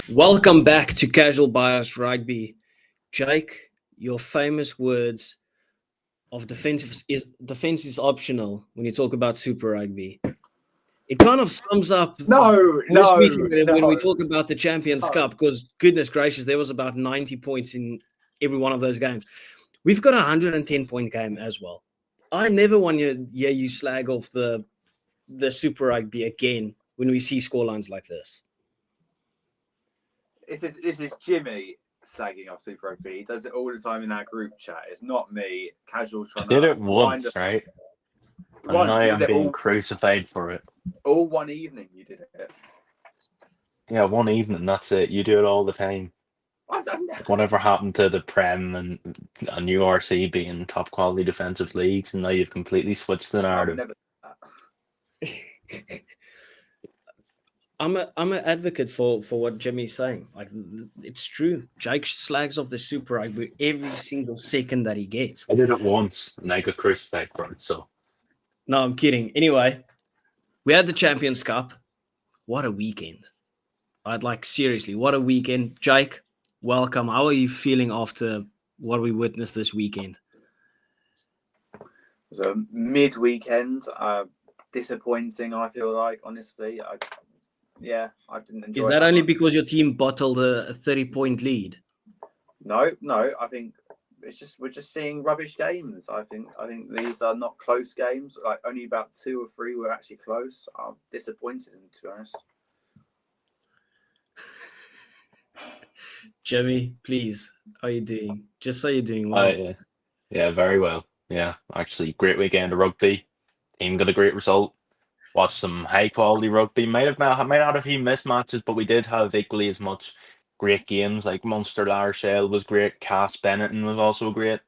Welcome back to Casual Bias Rugby. Jake, your famous words of defense is optional when you talk about Super Rugby. It kind of sums up when we talk about the Champions Cup, because goodness gracious, there was about 90 points in every one of those games. We've got a 110-point game as well. I never want to hear you slag off the Super Rugby again when we see scorelines like this. This is Jimmy slagging off Super Rugby. He does it all the time in our group chat. It's not me. Casual trying to. I did it once, right? And now I'm being crucified for it. All one evening you did it. Yeah, one evening, that's it. You do it all the time. I've done that. Whatever happened to the Prem and URC being top quality defensive leagues, and now you've completely switched the narrative. I've never done that. I'm an advocate for what Jimmy's saying. Like, it's true. Jake slags off the Super Rugby every single second that he gets. I did it once, and I got crucified for it. So, no, I'm kidding. Anyway, we had the Champions Cup. What a weekend! Seriously, what a weekend. Jake, welcome. How are you feeling after what we witnessed this weekend? It was a mid-weekend. Disappointing, I feel like, honestly. I didn't enjoy it. Is that only because your team bottled a 30-point lead? No. I think we're just seeing rubbish games. I think these are not close games. Like, only about 2 or 3 were actually close. I'm disappointed, to be honest. Jimmy, please, how are you doing? Just say you're doing well. Yeah, very well. Yeah, actually, great weekend of rugby. Team got a great result. Watched some high quality rugby. Might have had a few mismatches, but we did have equally as much great games. Like Munster, Rochelle was great. Castres, Benetton was also great.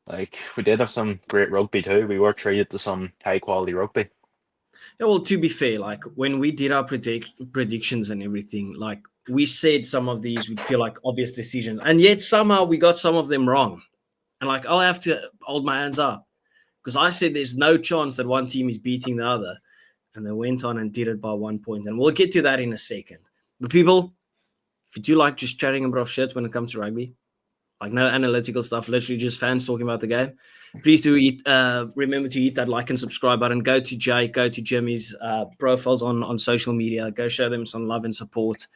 Like, we did have some great rugby too. We were treated to some high quality rugby. Yeah, well, to be fair, like when we did our predictions and everything, like we said some of these would feel like obvious decisions, and yet somehow we got some of them wrong. And like, I'll have to hold my hands up because I said there's no chance that one team is beating the other. And they went on and did it by 1 point. And we'll get to that in a second. But people, if you do like just chatting a bit of shit when it comes to rugby, like no analytical stuff, literally just fans talking about the game, please do remember to hit that like and subscribe button. Go to Jake, go to Jimmy's profiles on social media. Go show them some love and support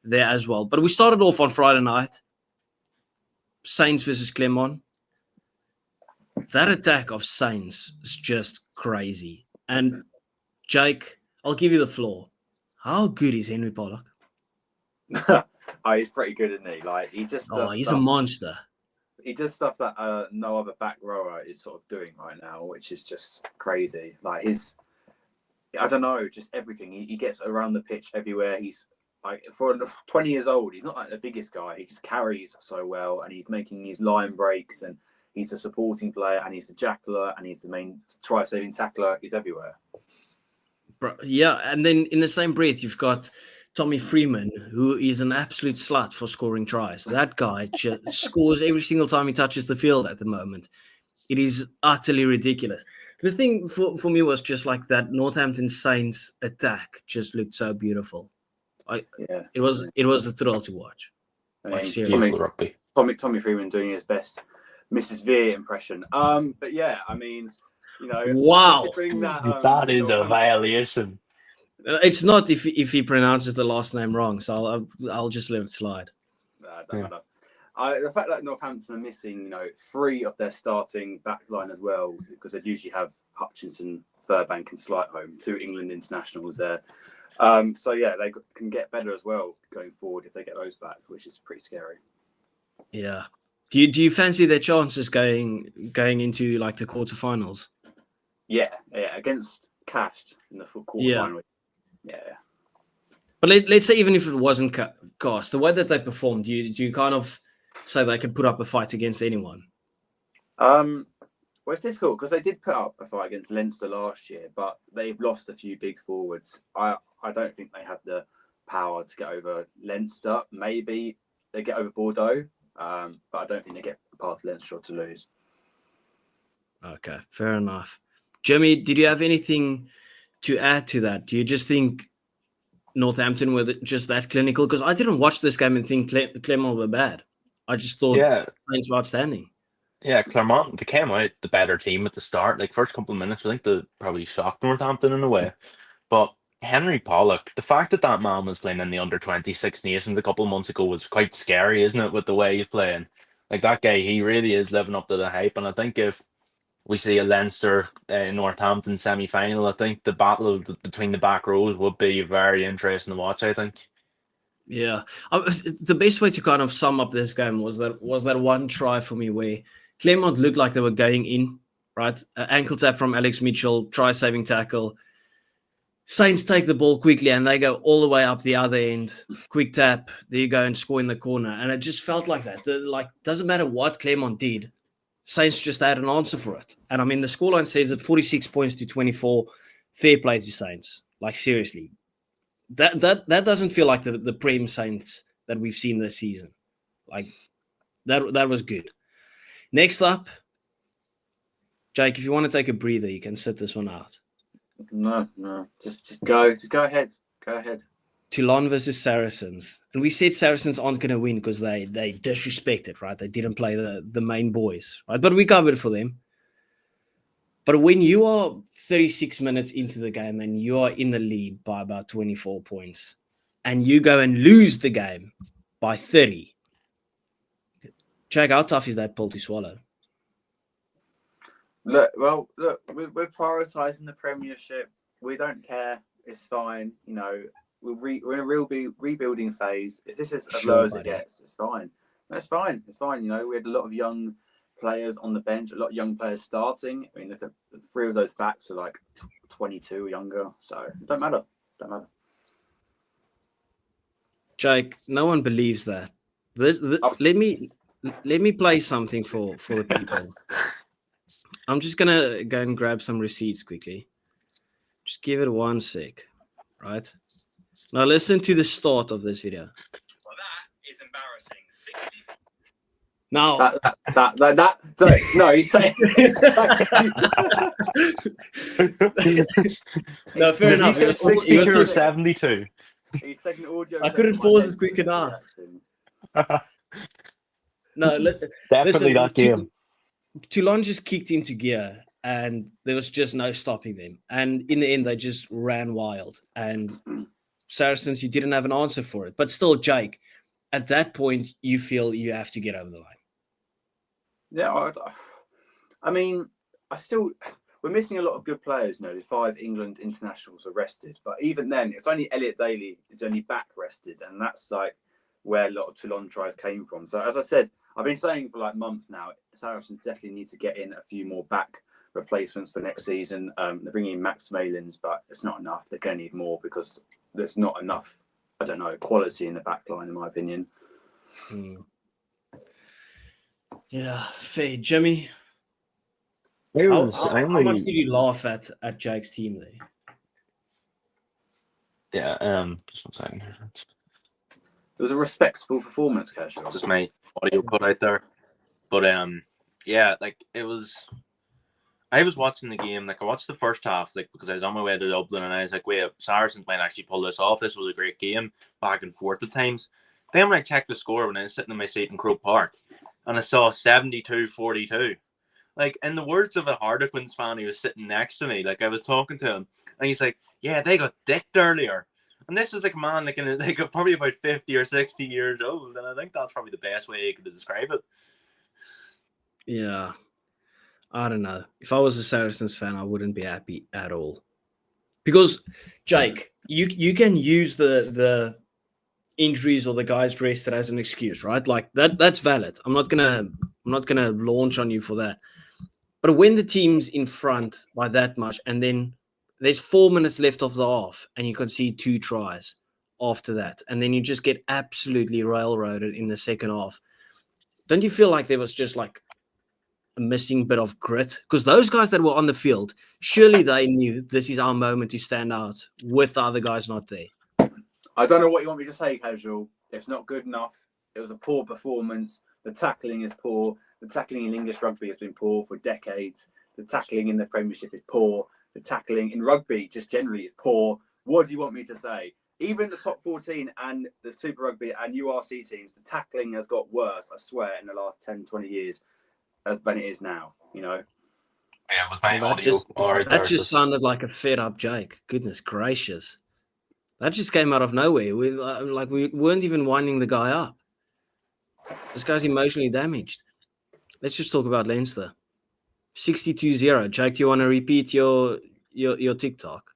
there as well. But we started off on Friday night. Saints versus Clermont. That attack of Saints is just crazy. And Jake, I'll give you the floor. How good is Henry Pollock? He's pretty good, isn't he? Like, he just does he's a monster. He does stuff that no other back rower is sort of doing right now, which is just crazy. Like, I don't know, just everything. He gets around the pitch everywhere. He's like, for 20 years old, he's not like the biggest guy. He just carries so well, and he's making these line breaks, and he's a supporting player, and he's the jackler, and he's the main try-saving tackler. He's everywhere. Yeah, and then in the same breath, you've got Tommy Freeman, who is an absolute slut for scoring tries. That guy just scores every single time he touches the field at the moment. It is utterly ridiculous. The thing for me was just like that Northampton Saints attack just looked so beautiful. It was a thrill to watch. Beautiful rugby. Tommy Freeman doing his best Mrs. Veer impression. But yeah, I mean, you know, wow, that is a violation. It's not if he pronounces the last name wrong, so I'll just let it slide. Don't matter. The fact that Northampton are missing, 3 of their starting back line as well, because they'd usually have Hutchinson, Furbank, and Slightholme, 2 England internationals there. So yeah, they can get better as well going forward if they get those back, which is pretty scary. Yeah. Do you fancy their chances going into like the quarterfinals? Yeah, against Castres in the quarterfinal. Yeah. But let's say even if it wasn't Castres, the way that they performed, do you kind of say they could put up a fight against anyone? Well, it's difficult because they did put up a fight against Leinster last year, but they've lost a few big forwards. I don't think they have the power to get over Leinster. Maybe they get over Bordeaux, but I don't think they get past Leinster or Toulouse. Okay, fair enough. Jimmy, did you have anything to add to that? Do you just think Northampton were just that clinical? Because I didn't watch this game and think Clermont were bad. I just thought Saints were outstanding. Yeah, Clermont, they came out the better team at the start. Like, first couple of minutes, I think they probably shocked Northampton in a way. But Henry Pollock, the fact that that man was playing in the under-20 Six Nations a couple of months ago was quite scary, isn't it, with the way he's playing? Like, that guy, he really is living up to the hype. And I think if we see a Leinster Northampton semi-final, I think the battle between the back rows would be very interesting to watch, I think. Yeah. The best way to kind of sum up this game was that one try for me where Clermont looked like they were going in, right? Ankle tap from Alex Mitchell, try-saving tackle. Saints take the ball quickly and they go all the way up the other end. Quick tap, there you go, and score in the corner. And it just felt like that. Doesn't matter what Clermont did, Saints just had an answer for it. And I mean, the scoreline says it 46 points to 24. Fair play to Saints. Like, seriously. That doesn't feel like the Prem Saints that we've seen this season. Like, that was good. Next up, Jake, if you want to take a breather, you can sit this one out. No. Just go ahead. Go ahead. Toulon versus Saracens. And we said Saracens aren't going to win because they disrespected, right? They didn't play the main boys, right? But we covered for them. But when you are 36 minutes into the game and you are in the lead by about 24 points and you go and lose the game by 30, Jake, how tough is that pill to swallow? Look, we're prioritising the Premiership. We don't care. It's fine. You know, we're in a real rebuilding phase. If this is as low as it gets, it's fine. It's fine. You know, we had a lot of young players on the bench, a lot of young players starting. I mean, look at 3 of those backs are like 22 or younger. So it don't matter. Jake, no one believes that. Let me play something for the people. I'm just going to go and grab some receipts quickly. Just give it 1 sec, right? Now listen to the start of this video. Well, that is embarrassing. 60. Now, Sorry, no, he's saying. No, fair enough. 62 or 72. He's taking audio. I couldn't pause it quick enough. No, Definitely that game. Toulon just kicked into gear and there was just no stopping them. And in the end, they just ran wild. And Saracens, you didn't have an answer for it. But still, Jake, at that point, you feel you have to get over the line. Yeah, I mean, we're missing a lot of good players. You know, the 5 England internationals are rested. But even then, it's only Elliot Daly is only back rested. And that's like where a lot of Toulon tries came from. So as I said, I've been saying for like months now, Saracens definitely need to get in a few more back replacements for next season. They're bringing in Max Malins, but it's not enough. They're going to need more because there's not enough, I don't know, quality in the back line, in my opinion. Yeah, fair. Jimmy, How much did you laugh at Jake's team there? Yeah, just 1 second here. It was a respectable performance, Casual. Just my audio cut out there. But yeah, like it was. I was watching the game, like I watched the first half, like because I was on my way to Dublin, and I was like, "Wait, Saracens might actually pull this off. This was a great game, back and forth at times." Then when I checked the score, when I was sitting in my seat in Croke Park, and I saw 72-42, like in the words of a Harlequins fan who was sitting next to me, like I was talking to him, and he's like, "Yeah, they got dicked earlier." And this was like a man like probably about 50 or 60 years old, and I think that's probably the best way you could describe it. Yeah, I don't know. If I was a Saracens fan, I wouldn't be happy at all. Because, Jake, you can use the injuries or the guys rested as an excuse, right? Like that's valid. I'm not gonna launch on you for that. But when the team's in front by that much, and then there's 4 minutes left of the half, and you can see 2 tries after that, and then you just get absolutely railroaded in the second half. Don't you feel like there was just like a missing bit of grit? Because those guys that were on the field, surely they knew this is our moment to stand out with the other guys not there. I don't know what you want me to say, Casual. It's not good enough. It was a poor performance. The tackling is poor. The tackling in English rugby has been poor for decades. The tackling in the Premiership is poor. The tackling in rugby just generally is poor. What do you want me to say? Even the top 14 and the Super Rugby and URC teams, the tackling has got worse, I swear, in the last 10, 20 years than it is now, you know? Yeah, it was my Well, audio. that just sounded like a fed up Jake. Goodness gracious. That just came out of nowhere. We weren't even winding the guy up. This guy's emotionally damaged. Let's just talk about Leinster. 62-0. Jake, do you want to repeat your TikTok?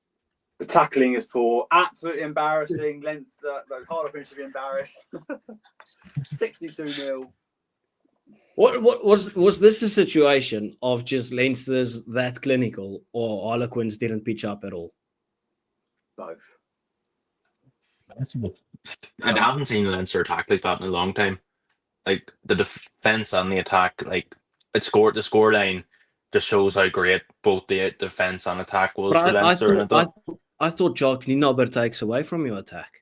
The tackling is poor. Absolutely embarrassing. Leinster, like Harlequin should be embarrassed. 62-0. What was this a situation of just Leinster's that clinical, or Harlequins didn't pitch up at all? Both. I haven't seen Leinster attack like that in a long time. Like the defense and the attack, like the scoreline just shows how great both the defense and attack was for Leinster. I thought Jock Nienaber takes away from your attack.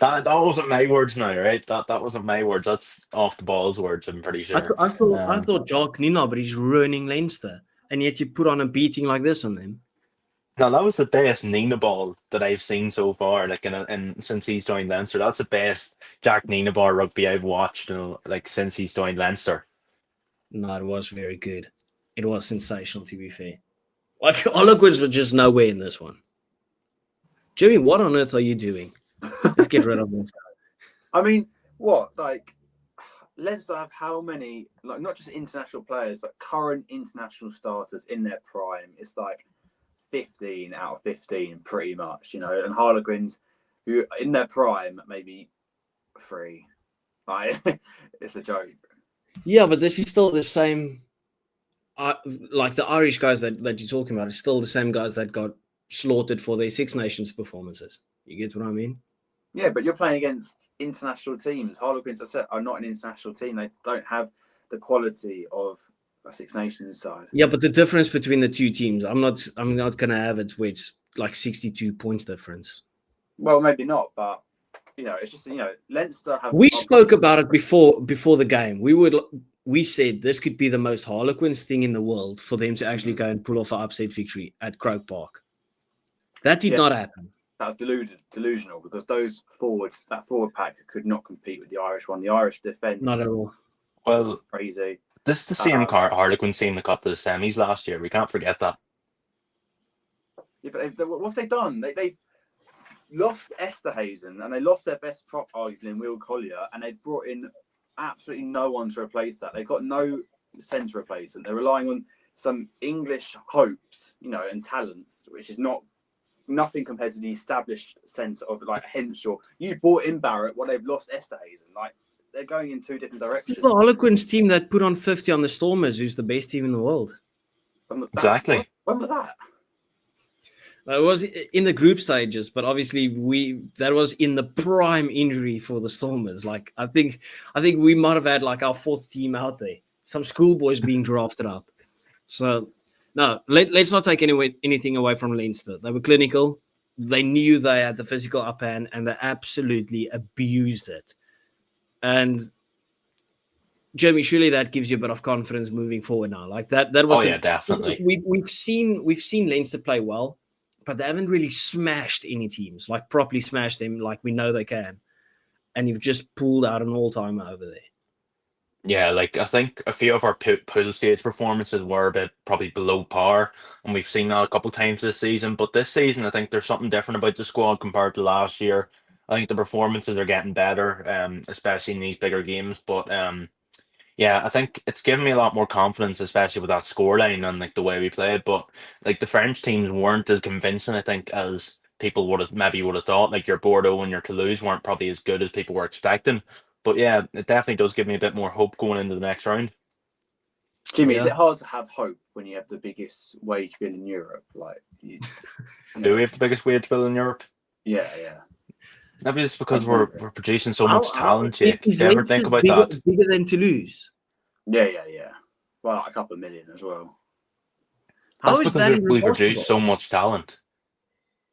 That wasn't my words now, right? That wasn't my words. That's off the ball's words, I'm pretty sure. I thought Jock Nienaber is ruining Leinster, and yet you put on a beating like this on them. No, that was the best Nina ball that I've seen so far. Like, and since he's joined Leinster, that's the best Jack Nienaber rugby I've watched. Like since he's joined Leinster. No, it was very good. It was sensational, to be fair. Like Harlequins were just nowhere in this one. Jimmy, what on earth are you doing? Let's get rid of this guy. I mean, what? Like, Leinster have how many, like, not just international players, but current international starters in their prime? It's like 15 out of 15, pretty much, you know. And Harlequins, who in their prime, maybe 3. Like, it's a joke. Yeah, but this is still the same. Like the Irish guys that you're talking about, is still the same guys that got slaughtered for their Six Nations performances. You get what I mean? Yeah, but you're playing against international teams. Harlequins, I said, are not an international team. They don't have the quality of a Six Nations side. Yeah, but the difference between the two teams, I'm not going to have it where it's like 62 points difference. Well, maybe not, but you know, it's just, you know, Leinster have. We spoke about it before the game. We said this could be the most Harlequins thing in the world for them to actually go and pull off an upset victory at Croke Park. That did not happen. That was delusional, because that forward pack could not compete with the Irish one. The Irish defence, not at all. Well, crazy. This is the same Harlequins team that got to the semis last year. We can't forget that. Yeah, but what have they done? They've lost Esterhazen, and they lost their best prop, arguably, in Will Collier, and they brought in absolutely no one to replace that. They've got no centre replacement. They're relying on some English hopes, you know, and talents, which is nothing compared to the established centre of like Henshaw. You brought in Barrett, well, they've lost Esterhazen. Like, they're going in two different directions. This is the Harlequins team that put on 50 on the Stormers, who's the best team in the world. Exactly. When was that? It was in the group stages, but obviously that was in the prime injury for the Stormers. Like, I think we might have had like our 4th team out there, some schoolboys being drafted up. So no, let's not take anything away from Leinster. They were clinical. They knew they had the physical upper hand, and they absolutely abused it. And Jeremy, surely that gives you a bit of confidence moving forward now. Like that was. Yeah, definitely. We've seen Leinster play well, but they haven't really smashed any teams, like properly smashed them like we know they can. And you've just pulled out an all-timer over there. Yeah, like I think a few of our pool stage performances were a bit probably below par, and we've seen that a couple of times this season. But this season, I think there's something different about the squad compared to last year. I think the performances are getting better, especially in these bigger games. But yeah, I think it's given me a lot more confidence, especially with that scoreline and like the way we played. But like the French teams weren't as convincing, I think, as people would have thought. Like your Bordeaux and your Toulouse weren't probably as good as people were expecting. But yeah, it definitely does give me a bit more hope going into the next round. Jimmy, is it hard to have hope when you have the biggest wage bill in Europe? Like, do we have the biggest wage bill in Europe? Yeah. Maybe it's because we're producing so much talent. Jake. Do you ever think about that? Bigger than Toulouse. Yeah. Well, like a couple of million as well. How That's is that because we produce so much talent.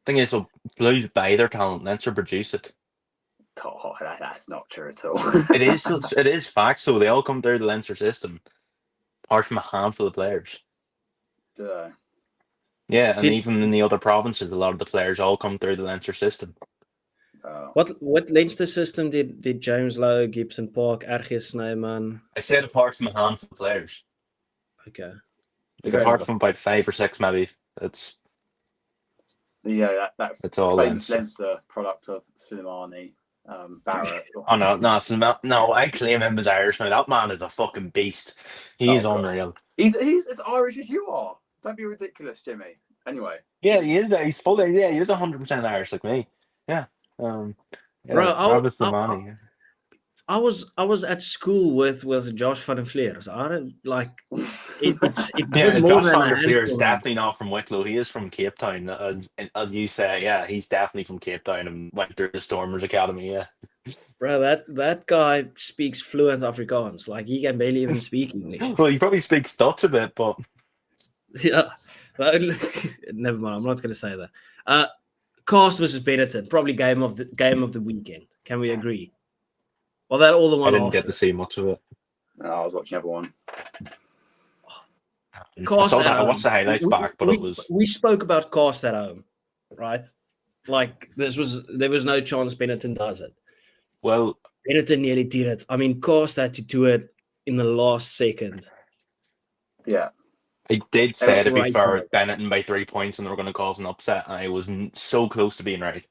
Thing is, so Toulouse buy their talent, Leinster produce it. Oh, that's not true at all. It is facts. So they all come through the Leinster system. apart from a handful of players. Do they? Yeah, and Did- even in the other provinces, a lot of the players all come through the Leinster system. What Leinster system did James Lowe, Gibson Park, RG Snyman? I said apart from a handful of players. Okay. Like Fair apart enough. from about 5 or 6, maybe. It's That It's all famous Leinster. Leinster product of Suleimani, Barrett. Oh no! I claim him as Irish now. That man is a fucking beast. He is God. unreal. He's as Irish as you are. Don't be ridiculous, Jimmy. Anyway, Yeah, he is. He's fully. Yeah, he's 100% Irish like me. Yeah. Yeah, Bro, Travis Lamani. I was at school with Josh Van der Vlier. So I don't like it's Yeah, more Josh than Van a der Veer is handful. definitely not from Wicklow. He is from Cape Town. As you say, yeah, he's definitely from Cape Town and went through the Stormers Academy. Yeah. Bro, that guy speaks fluent Afrikaans. Like he can barely even speak English. Well, he probably speaks Dutch a bit, but Yeah. Never mind. I'm not going to say that. Castres versus Benetton, probably game of the weekend. Can we agree? Well, that all the I one didn't after. get to see much of it. no, I was watching everyone. I saw that. I watched the highlights back, but we spoke about Castres at home, right? Like there was no chance Benetton does it. well. Benetton nearly did it. I mean, Castres had to do it in the last second. Yeah, I did say, to be Right fair, there. Benetton by 3 points and they were going to cause an upset, and I was so close to being right.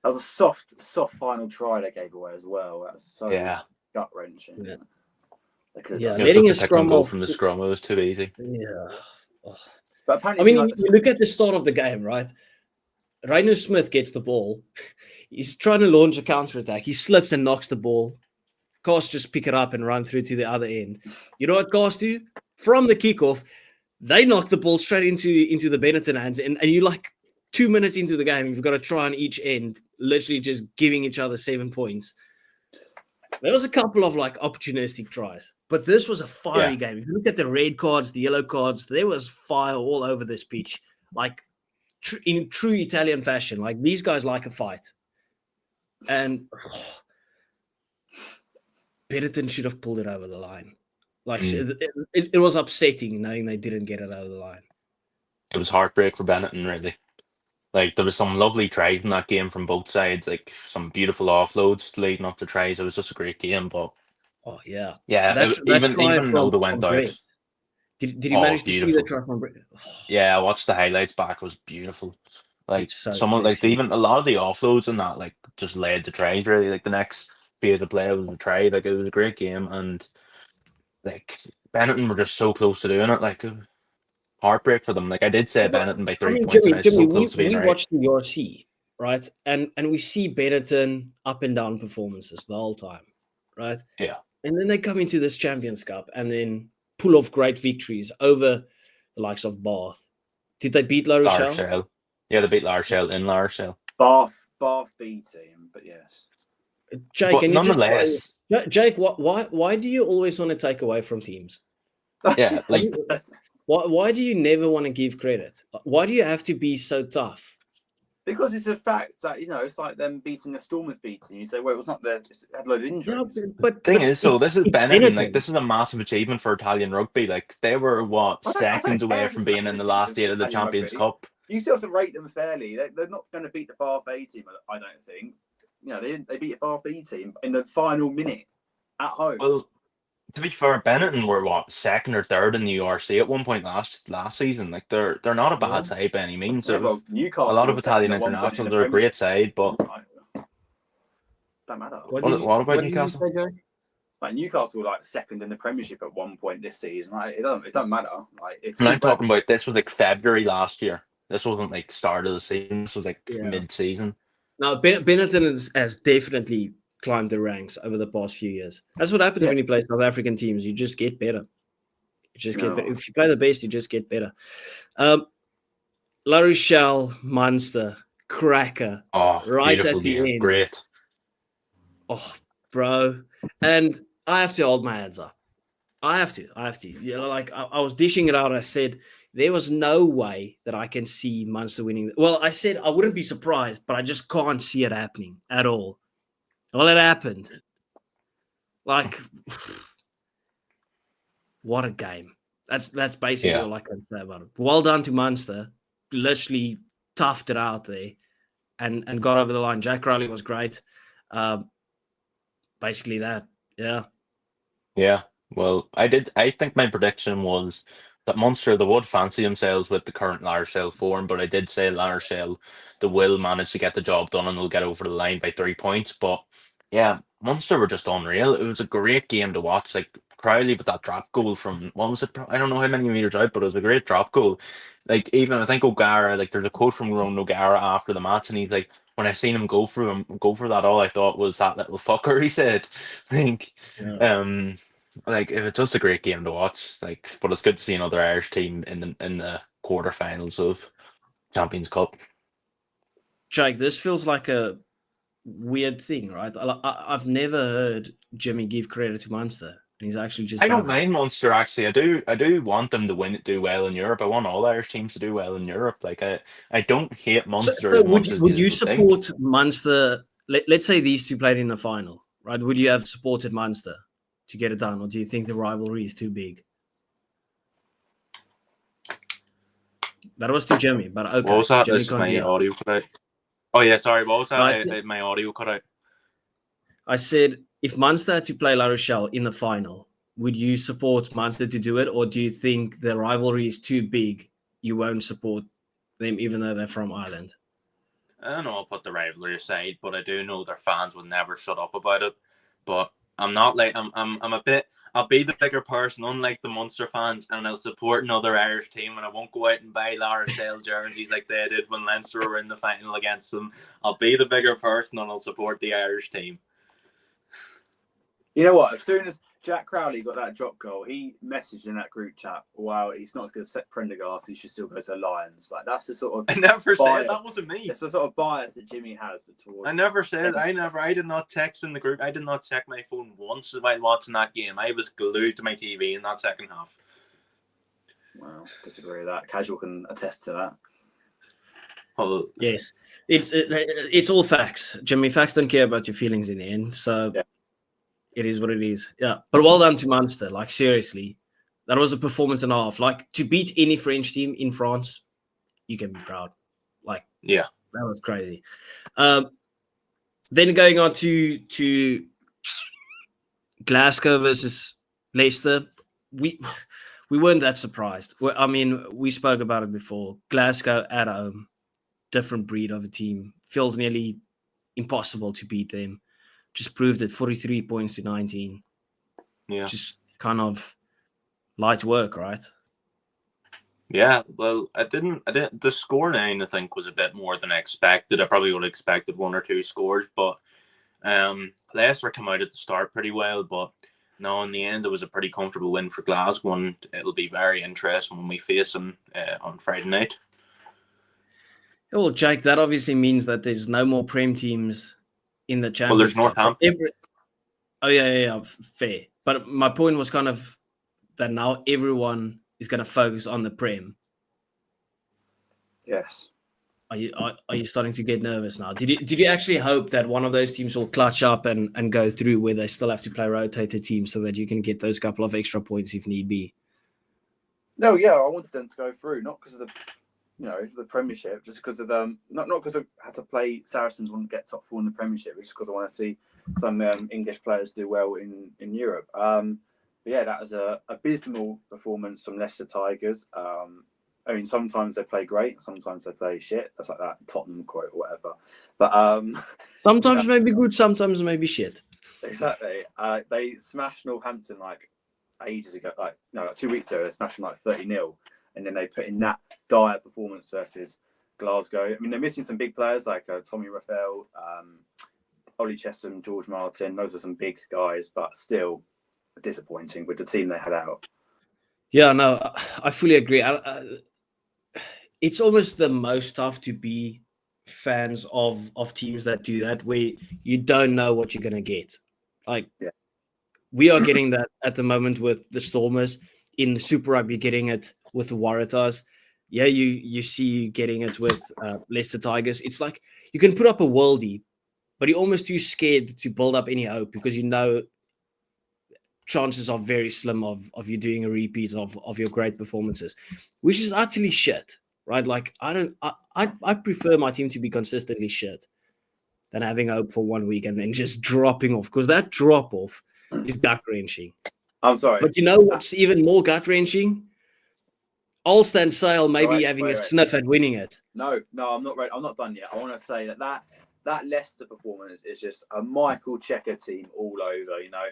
that was a soft final try they gave away as well. That was so gut wrenching. Yeah. They could have Yeah, done It it. letting was a such a pick and scrum go off- from the scrum. It was too easy. Yeah. But I apparently, mean, you look at the start of the game, right? Rainer Smith gets the ball. He's trying to launch a counter attack. He slips and knocks the ball. Castres just pick it up and run through to the other end. You know what Castres do? From the kickoff, they knock the ball straight into the Benetton hands. And you like 2 minutes into the game, you've got to try on each end, literally just giving each other 7 points. There was a couple of like opportunistic tries, but this was a fiery game. If you look at the red cards, the yellow cards, there was fire all over this pitch, like in true Italian fashion. Like these guys like a fight, and Benetton should have pulled it over the line. Like it was upsetting knowing they didn't get it over the line. It was heartbreak for Benetton, really. Like, there was some lovely tries in that game from both sides, like some beautiful offloads leading up to tries. It was just a great game, but Oh yeah, even try though they from went out, Brett. Did you Oh, manage to see the beautiful. try from Brett? yeah, I watched the highlights back. It was beautiful. Like It's so someone like sexy. even a lot of the offloads and that like just led to tries. Really, like the next phase of play was a try. Like it was a great game, and like Benetton were just so close to doing it. Like heartbreak for them. Like I did say Benetton by 3 points, and I was so close to being we right. watched the RC, right? And we see Benetton up and down performances the whole time, right? Yeah. And then they come into this Champions Cup and then pull off great victories over the likes of Bath. Did they beat La Rochelle? Larshell. Yeah, they beat Larshell in Larshell. Bath B team, but yes. Jake, But can you nonetheless, Jake, why do you always want to take away from teams? yeah, like Why do you never want to give credit? Why do you have to be so tough? Because it's a fact that, it's like them beating a Stormers B team. You say, well, it was not there, it had a load of injuries. Yeah, but thing is, so this is it's Benetton. Like this is a massive achievement for Italian rugby. Like they were seconds away from being in the last 8 of the Italian Champions rugby. Cup. You still have to rate them fairly. They're not going to beat the Bath A team, I don't think. They beat a Bath B team in the final minute at home. Well, to be fair, Benetton were second or third in the URC at one point last season. Like they're not a bad side by any means. Yeah, well, Newcastle a lot of was second Italian at one point in internationals the are a great Premiership. side, but Don't matter. what about Newcastle? Like Newcastle were like second in the Premiership at one point this season. Like it don't matter. Like it's. And I'm talking about this was like February last year. This wasn't like start of the season. This was like mid-season. Now Benetton has definitely climbed the ranks over the past few years. That's what happens when you play South African teams. You just get better. Get better. If you play the best, you just get better. La Rochelle, Munster, cracker. Oh, right beautiful at the game. end. Great. Oh, bro. And I have to hold my hands up. I have to. Like I was dishing it out. I said there was no way that I can see Munster winning. Well, I said I wouldn't be surprised, but I just can't see it happening at all. Well, it happened. Like, what a game. That's basically Yeah. all I can say about it. Well done to Munster. Literally toughed it out there and got over the line. Jack Crowley was great. Basically that. Yeah. Yeah. Well, I think my prediction was that Munster, they would fancy themselves with the current La Rochelle form, but I did say La Rochelle, they will manage to get the job done and they'll get over the line by 3 points. But yeah, Munster were just unreal. It was a great game to watch. Like Crowley with that drop goal from, what was it? I don't know how many meters out, but it was a great drop goal. Like even I think O'Gara, like there's a quote from Ron O'Gara after the match, and he's like, when I seen him go for that, all I thought was that little fucker. He said, I think, Yeah. like if it's just a great game to watch, like, but it's good to see another Irish team in the quarterfinals of Champions Cup. Jake, this feels like a weird thing, right? I've never heard Jimmy give credit to Munster, and he's actually just. I don't mind Munster actually. I do want them to do well in Europe. I want all Irish teams to do well in Europe. Like I don't hate Munster as much as would you think. support Munster? Let's say these two played in the final, right? Would you have supported Munster to get it done, or do you think the rivalry is too big? That was to Jimmy, but okay. What was that? Jimmy This is my continue. audio cut out. Oh yeah, sorry. What was that? No, My audio cut out. I said, if Munster had to play La Rochelle in the final, would you support Munster to do it, or do you think the rivalry is too big? You won't support them, even though they're from Ireland. I don't know. I'll put the rivalry aside, but I do know their fans would never shut up about it. But I'm not like I'm a bit. I'll be the bigger person, unlike the Munster fans, and I'll support another Irish team, and I won't go out and buy La Rochelle jerseys like they did when Leinster were in the final against them. I'll be the bigger person, and I'll support the Irish team. You know what? As soon as Jack Crowley got that drop goal, he messaged in that group chat, "Wow, he's not as good as Prendergast. He should still go to Lions." Like that's the sort of I never bias. said that wasn't me. It's the sort of bias that Jimmy has towards. I never said. I did not text in the group. I did not check my phone once while watching that game. I was glued to my TV in that second half. Well, disagree with that. Casual can attest to that. Well, Yes, it's all facts, Jimmy. Facts don't care about your feelings in the end, so Yeah. It is what it is. Yeah, but well done to Munster. Like seriously, that was a performance and a half. Like to beat any French team in France, you can be proud. Like yeah, that was crazy. Then going on to Glasgow versus Leicester, we weren't that surprised. I mean, we spoke about it before. Glasgow at home, different breed of a team. Feels nearly impossible to beat them. Just proved it, 43 points to 19. yeah, Just kind of light work, right? yeah. Well, I didn't. The score line, I think, was a bit more than I expected. I probably would have expected one or two scores, but Leicester came out at the start pretty well. But no, in the end, it was a pretty comfortable win for Glasgow, and it'll be very interesting when we face them on Friday night. Well, Jake, that obviously means that there's no more Prem teams in the Well, there's Championship. Northampton. Fair. But my point was kind of that now everyone is going to focus on the Prem. Yes. Are you starting to get nervous now? Did you actually hope that one of those teams will clutch up and go through where they still have to play rotated teams so that you can get those couple of extra points if need be? No, yeah, I wanted them to go through, not because of the Premiership, just because of not because I had to play Saracens wouldn't get top four in the Premiership, just because I want to see some English players do well in Europe. But yeah, that was a abysmal performance from Leicester Tigers. I mean, sometimes they play great, sometimes they play shit. That's like that Tottenham quote or whatever. But sometimes maybe good, sometimes maybe shit. Exactly. They smashed Northampton like ages ago, like 2 weeks ago. They smashed them like 30-0. And then they put in that dire performance versus Glasgow. I mean, they're missing some big players like Tommy Raphael, Ollie Chesham, George Martin. Those are some big guys, but still disappointing with the team they had out. Yeah, no, I fully agree. It's almost the most tough to be fans of teams that do that, where you don't know what you're going to get. Like, we are getting that at the moment with the Stormers. In the Super Rugby, getting it with the Waratahs. Yeah, you see you getting it with Leicester Tigers. It's like you can put up a worldie, but you're almost too scared to build up any hope because you know chances are very slim of you doing a repeat of your great performances, which is utterly shit, right? Like I prefer my team to be consistently shit than having hope for 1 week and then just dropping off, because that drop off is gut wrenching. I'm sorry. But you know what's even more gut wrenching? Ulster and Sale maybe having a sniff at winning it. No, I'm not ready. I'm not done yet. I want to say that Leicester performance is just a Michael Checker team all over. You know,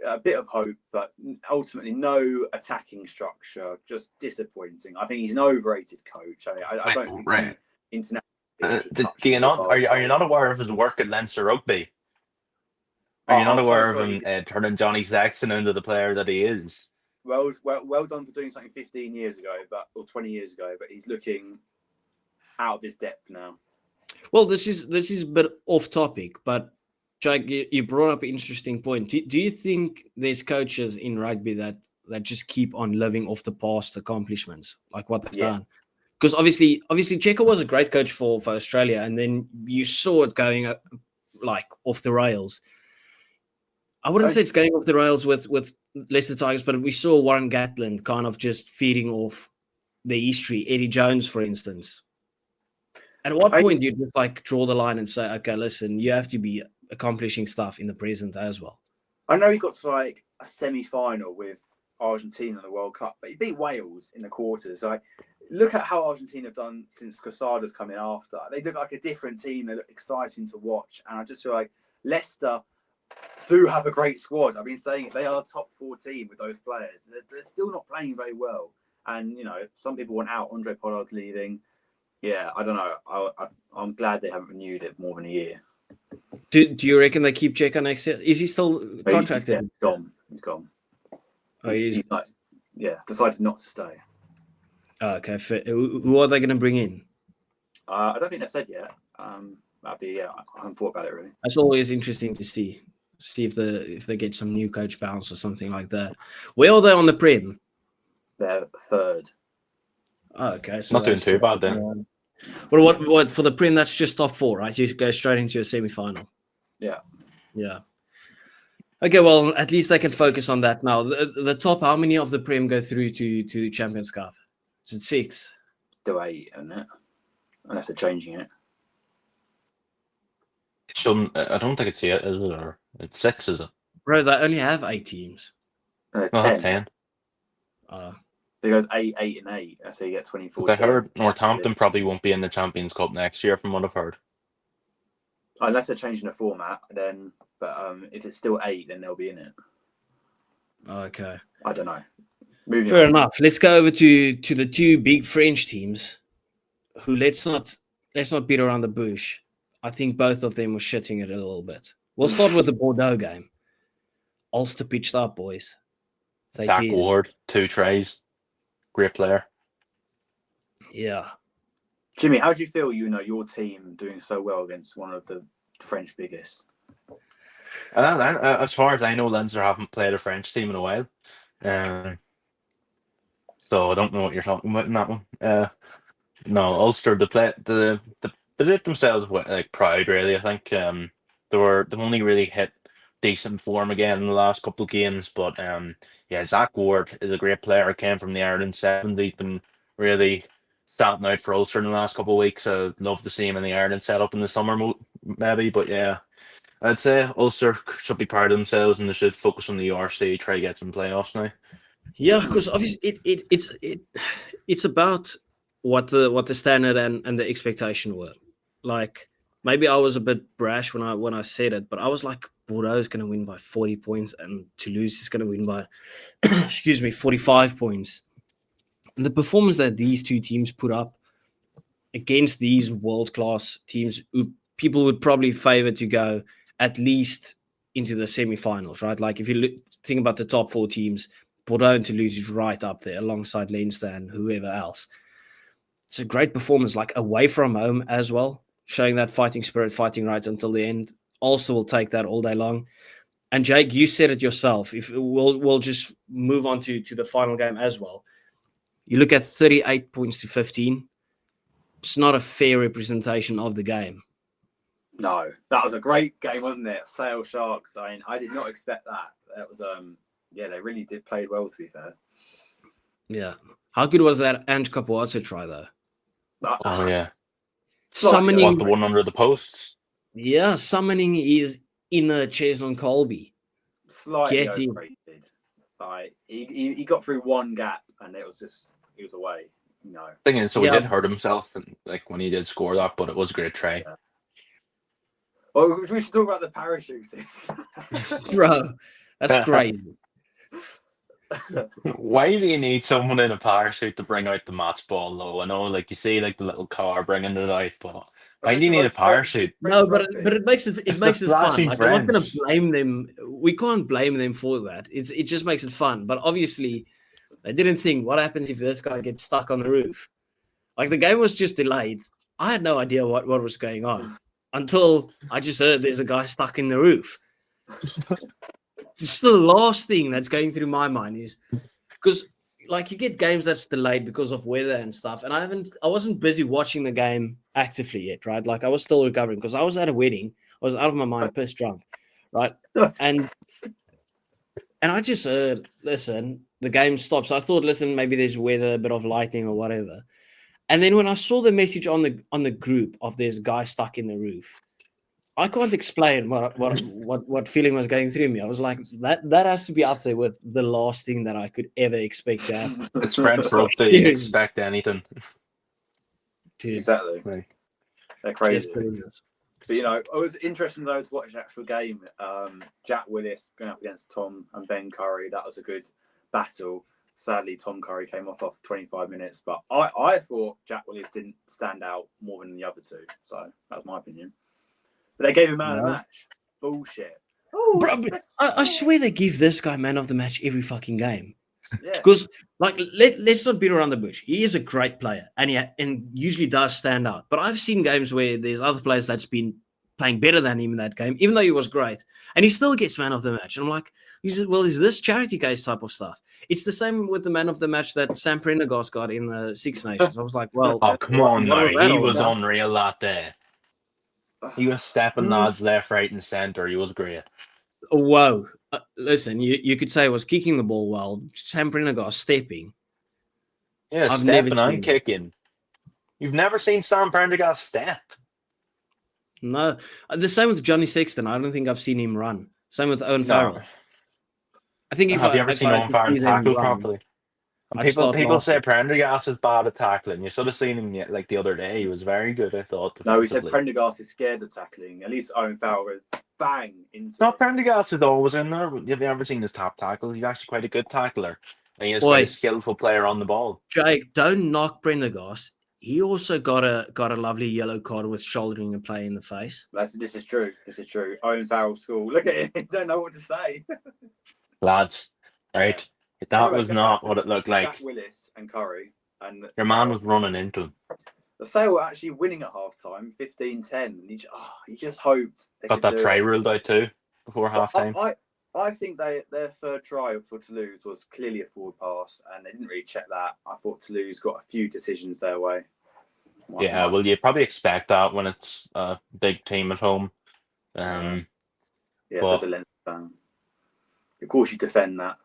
a bit of hope, but ultimately no attacking structure. Just disappointing. I think he's an overrated coach. I don't think international. Do you not? Are you not aware of his work at Leinster Rugby? Are you not aware of him turning Johnny Sexton into the player that he is? Well done for doing something 15 years ago, or 20 years ago. But he's looking out of his depth now. Well, this is a bit off topic, but Jake, you brought up an interesting point. Do you think there's coaches in rugby that just keep on living off the past accomplishments, like what they've done? Because obviously, Checker was a great coach for Australia, and then you saw it going like off the rails. I wouldn't say it's going off the rails with Leicester Tigers, but we saw Warren Gatland kind of just feeding off the history. Eddie Jones, for instance. At what point do you just like draw the line and say, okay, listen, you have to be accomplishing stuff in the present as well? I know he got to like a semi-final with Argentina in the World Cup, but he beat Wales in the quarters. Like, look at how Argentina have done since Quesada's come in after. They look like a different team. They look exciting to watch. And I just feel like Leicester do have a great squad. I've been saying it. They are a top 4 team with those players. They're still not playing very well. And, you know, some people want out. Andre Pollard's leaving. Yeah, I don't know. I'm glad they haven't renewed it more than a year. Do you reckon they keep Checker next year? Is he still contracted? He's gone. Oh, he's like, decided not to stay. Oh, okay. Who are they going to bring in? I don't think they've said yet. That'd be I haven't thought about it really. That's always interesting to see if they get some new coach bounce or something like that. Where are they on the Prem? They're 3rd. Oh, okay, so not doing too bad then. But what for the Prem? That's just top 4, right? You go straight into a semi-final. Yeah. Okay, well, at least they can focus on that now. The top, how many of the Prem go through to the Champions Cup? Is it 6? Do 8, isn't it? Unless they're changing it. I don't think it's 8, is it? Or it's 6, is it? Bro, they only have 8 teams. 10. That's 10. So it goes 8, 8, and 8. So you get 24. I heard Northampton probably won't be in the Champions Cup next year, from what I've heard. Unless they're changing the format, then. But if it's still 8, then they'll be in it. Okay. I don't know. Fair enough. Let's go over to the 2 big French teams, who let's not beat around the bush. I think both of them were shitting it a little bit. We'll start with the Bordeaux game. Ulster pitched up, boys. Zach Ward, 2 trays. Great player. Yeah. Jimmy, how do you feel, your team doing so well against one of the French biggest? As far as I know, Leinster haven't played a French team in a while. So I don't know what you're talking about in that one. No, Ulster, they did themselves like proud, really. I think they've only really hit decent form again in the last couple of games. But Zach Ward is a great player. Came from the Ireland 70s. He's been really standing out for Ulster in the last couple of weeks. I'd love to see him in the Ireland setup in the summer, maybe. But yeah, I'd say Ulster should be proud of themselves and they should focus on the URC, try to get some playoffs now. Yeah, because obviously it's about what the standard and the expectation were. Like, maybe I was a bit brash when I said it, but I was like, Bordeaux is going to win by 40 points and Toulouse is going to win by 45 points. And the performance that these 2 teams put up against these world-class teams, who people would probably favor to go at least into the semi-finals, right? Like, if you think about the top 4 teams, Bordeaux and Toulouse is right up there alongside Leinster and whoever else. It's a great performance, like away from home as well, showing that fighting spirit, fighting right until the end. Ulster will take that all day long. And Jake, you said it yourself. If we'll just move on to the final game as well. You look at 38 points to 15. It's not a fair representation of the game. No, that was a great game, wasn't it? Sale Sharks. I did not expect that. That was Yeah, they really did play well, to be fair. Yeah. How good was that Ange Capuazzo try, though? Oh, yeah. Summoning, What, the one under the posts? yeah, summoning his inner Cheslin Colby. Slightly Get him. overrated. Like, he got through one gap, and it was just, he was away. You know. Thing is, so Yeah. he did hurt himself, and like when he did score that, but it was a great try. Yeah. Well, we should talk about the parachutes. Bro, that's crazy. Why do you need someone in a parachute to bring out the match ball, though? I know, like, you see, like, the little car bringing it out, but why do you need a parachute? No, but it makes it It's makes the it fun. flashy Like, I'm not going to French. blame them. We can't blame them for that. It just makes it fun. But obviously, they didn't think, what happens if this guy gets stuck on the roof? Like, the game was just delayed. I had no idea what was going on until I just heard there's a guy stuck in the roof. Just the last thing that's going through my mind is because, like, you get games that's delayed because of weather and stuff, and I wasn't busy watching the game actively yet, right? Like, I was still recovering because I was at a wedding. I was out of my mind, pissed drunk, right? And I just heard, listen, the game stops. So I thought, listen, maybe there's weather, a bit of lightning or whatever. And then when I saw the message on the group of there's a guy stuck in the roof, I can't explain what feeling was going through me. I was like, that has to be up there with the last thing that I could ever expect to happen. It's French rugby. You expect anything. Dude, Exactly. Right. They're crazy. just But, you know, it was interesting, though, to watch the actual game. Jack Willis going up against Tom and Ben Curry. That was a good battle. Sadly, Tom Curry came off after 25 minutes. But I thought Jack Willis didn't stand out more than the other two. So that was my opinion. But they gave him man of the match. Bullshit. Oh, Bro, I swear they give this guy man of the match every fucking game. Yeah. Because, like, let's not beat around the bush. He is a great player, and and usually does stand out. But I've seen games where there's other players that's been playing better than him in that game, even though he was great, and he still gets man of the match. And I'm like, is this charity case type of stuff? It's the same with the man of the match that Sam Prendergast got in the Six Nations. I was like, well, Oh, come on now. that He all was about? unreal that day. He was stepping lads left, right, and centre. He was great. Whoa. Listen, you could say I was kicking the ball well. Sam Prendergast stepping. Yeah, I've stepping never and seen kicking. You've never seen Sam Prendergast step. No. The same with Johnny Sexton. I don't think I've seen him run. Same with Owen Farrell. I think Have you ever seen Owen Farrell tackle properly? And people say Prendergast is bad at tackling. You should have seen him like the other day. He was very good, I thought. No, he said Prendergast is scared of tackling. At least Owen Farrell would bang into No, it. Prendergast is always in there. Have you ever seen his top tackle? He's actually quite a good tackler. And he is quite a skillful player on the ball. Jake, don't knock Prendergast. He also got a lovely yellow card with shouldering a play in the face. This is true. This is true. Owen Farrell school. Look at it. Don't know what to say. Lads, right? That Anyway, was not what it looked like. Jack Willis and Curry. And Your man was running into him. The Sale were actually winning at half time, 15-10. And he just hoped they Got could that do try it. ruled out too before half time. I think their third try for Toulouse was clearly a forward pass, and they didn't really check that. I thought Toulouse got a few decisions their way. Yeah, well, you probably expect that when it's a big team at home. Yes, as a Leinster fan. Of course, you defend that.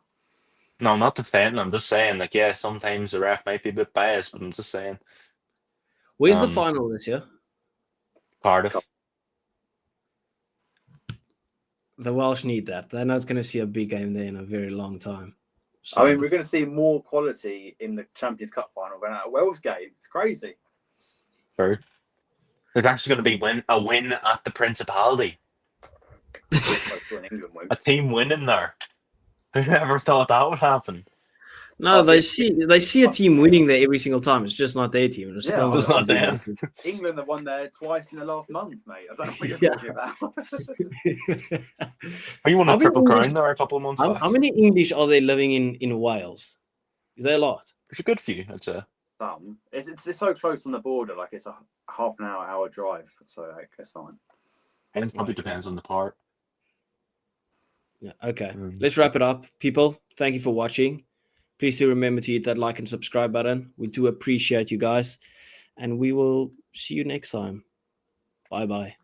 No, I'm not defending. I'm just saying, like, yeah, sometimes the ref might be a bit biased, but I'm just saying. Where's the final this year? Cardiff. The The Welsh need that. They're not going to see a big game there in a very long time. So, I mean, we're going to see more quality in the Champions Cup final than at a Wales game. It's crazy. True. There's actually going to be a win at the Principality. An England win. A team winning there. Who ever thought that would happen? no, they see a team winning there every single time. It's just not their team. It's still it's not them. England have won there twice in the last month, mate. I don't know what you're talking about. You won a triple crown there a couple of months back. How many English are there living in Wales? Is there a lot? It's a good few, I'd say. Some. It's so close on the border, like it's a half an hour drive, so like, it's fine. And it probably depends on the part. Yeah. Okay. Let's wrap it up, people. Thank you for watching. Please do remember to hit that like and subscribe button. We do appreciate you guys, and we will see you next time. Bye bye.